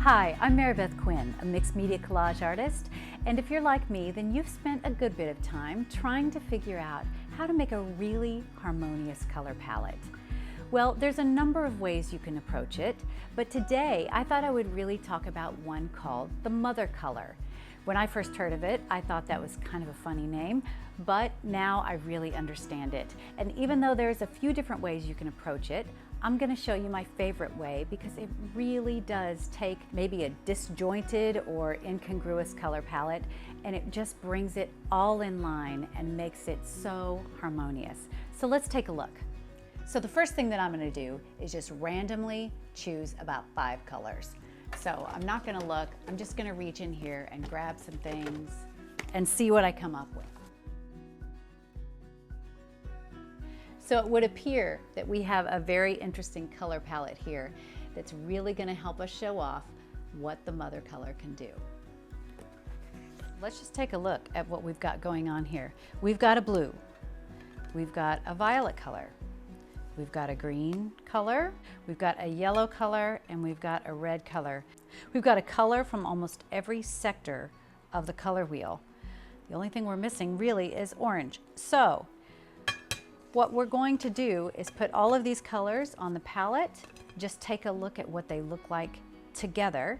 Hi, I'm Maribeth Quinn, a mixed media collage artist, and if you're like me, then you've spent a good bit of time trying to figure out how to make a really harmonious color palette. Well, there's a number of ways you can approach it, but today I thought I would really talk about one called the mother color. When I first heard of it, I thought that was kind of a funny name, but now I really understand it. And even though there's a few different ways you can approach it, I'm going to show you my favorite way because it really does take maybe a disjointed or incongruous color palette and it just brings it all in line and makes it so harmonious. So let's take a look. So the first thing that I'm going to do is just randomly choose about 5 colors. So I'm not going to look, I'm just going to reach in here and grab some things and see what I come up with. So it would appear that we have a very interesting color palette here that's really going to help us show off what the mother color can do. Let's just take a look at what we've got going on here. We've got a blue, we've got a violet color, we've got a green color, we've got a yellow color, and we've got a red color. We've got a color from almost every sector of the color wheel. The only thing we're missing really is orange. So what we're going to do is put all of these colors on the palette, just take a look at what they look like together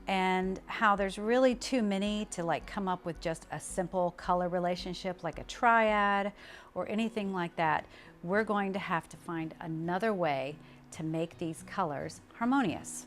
and how there's really too many to like come up with just a simple color relationship like a triad or anything like that. We're going to have to find another way to make these colors harmonious.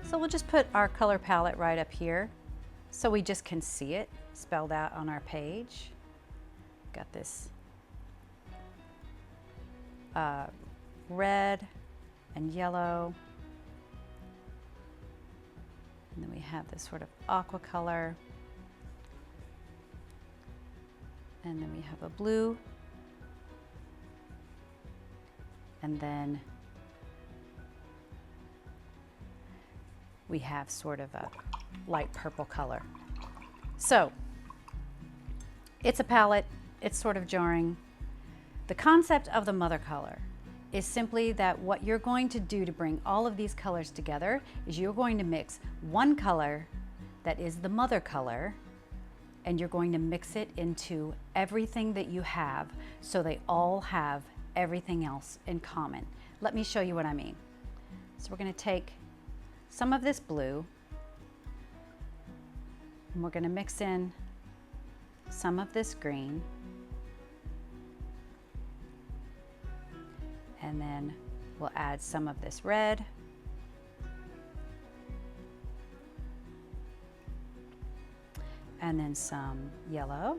So we'll just put our color palette right up here so we just can see it spelled out on our page. Got this red and yellow, and then we have this sort of aqua color, and then we have a blue, and then we have sort of a light purple color. So it's a palette, it's sort of jarring. The concept of the mother color is simply that what you're going to do to bring all of these colors together is you're going to mix one color that is the mother color and you're going to mix it into everything that you have so they all have everything else in common. Let me show you what I mean. So we're going to take some of this blue and we're going to mix in some of this green, and then we'll add some of this red, and then some yellow,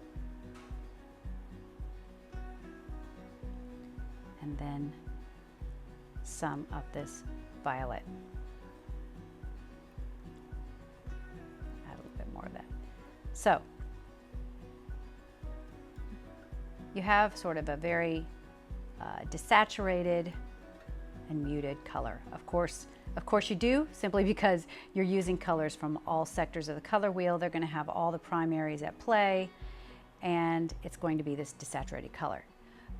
and then some of this violet. More of that. So you have sort of a very desaturated and muted color. Of course you do, simply because you're using colors from all sectors of the color wheel. They're going to have all the primaries at play and it's going to be this desaturated color.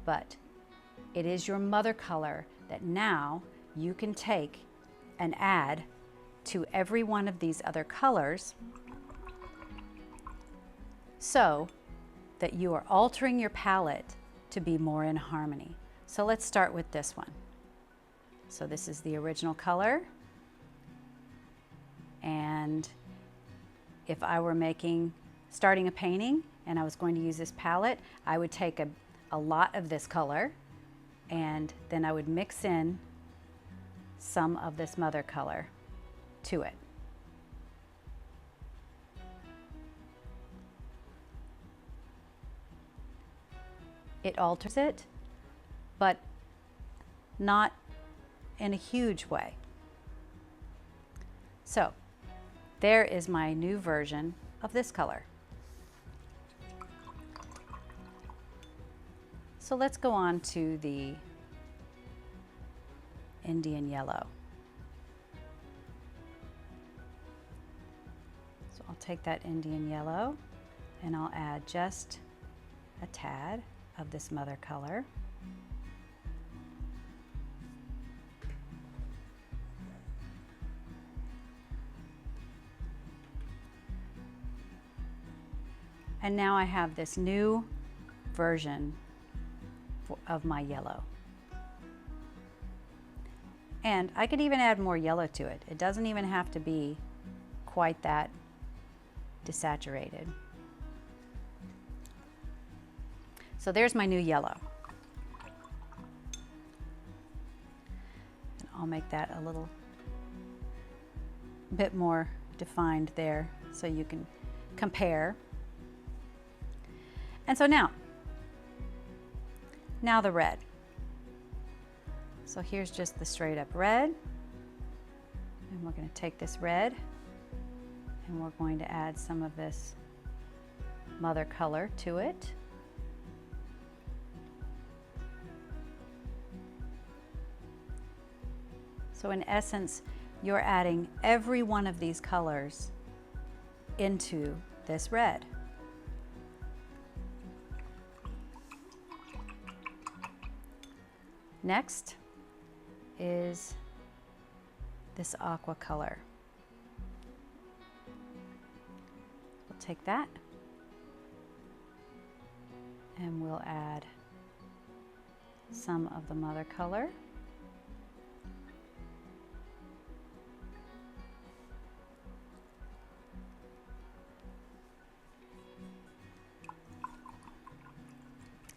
But it is your mother color that now you can take and add to every one of these other colors so that you are altering your palette to be more in harmony. So let's start with this one. So this is the original color, and if I were starting a painting and I was going to use this palette, I would take a lot of this color and then I would mix in some of this mother color to it. It alters it, but not in a huge way. So there is my new version of this color. So let's go on to the Indian yellow. So I'll take that Indian yellow and I'll add just a tad of this mother color. And now I have this new version of my yellow. And I could even add more yellow to it. It doesn't even have to be quite that desaturated. So there's my new yellow. And I'll make that a little bit more defined there so you can compare. And so now the red. So here's just the straight up red. And we're going to take this red and we're going to add some of this mother color to it. So in essence, you're adding every one of these colors into this red. Next is this aqua color. We'll take that and we'll add some of the mother color.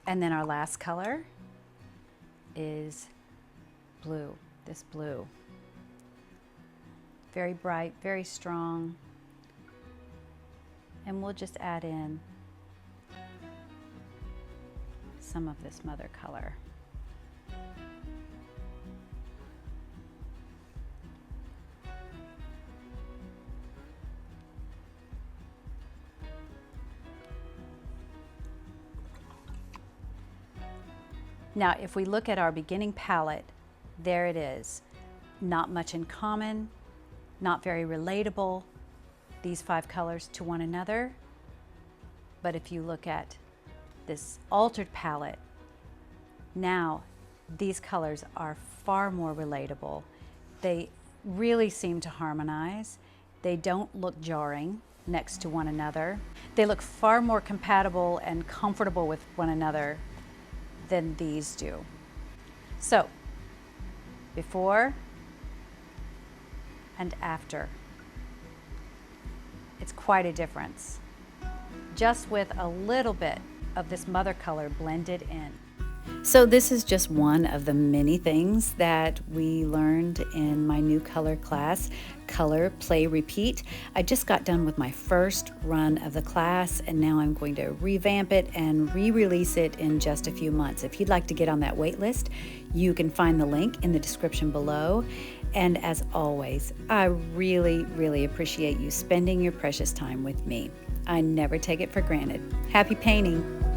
And then our last color is blue, this blue. Very bright, very strong. And we'll just add in some of this mother color. Now, if we look at our beginning palette, there it is. Not much in common, not very relatable, these 5 colors to one another. But if you look at this altered palette, now these colors are far more relatable. They really seem to harmonize. They don't look jarring next to one another. They look far more compatible and comfortable with one another than these do. So, before and after. It's quite a difference, just with a little bit of this mother color blended in. So this is just one of the many things that we learned in my new color class, Color, Play, Repeat. I just got done with my first run of the class and now I'm going to revamp it and re-release it in just a few months. If you'd like to get on that wait list, you can find the link in the description below. And as always, I really, really appreciate you spending your precious time with me. I never take it for granted. Happy painting!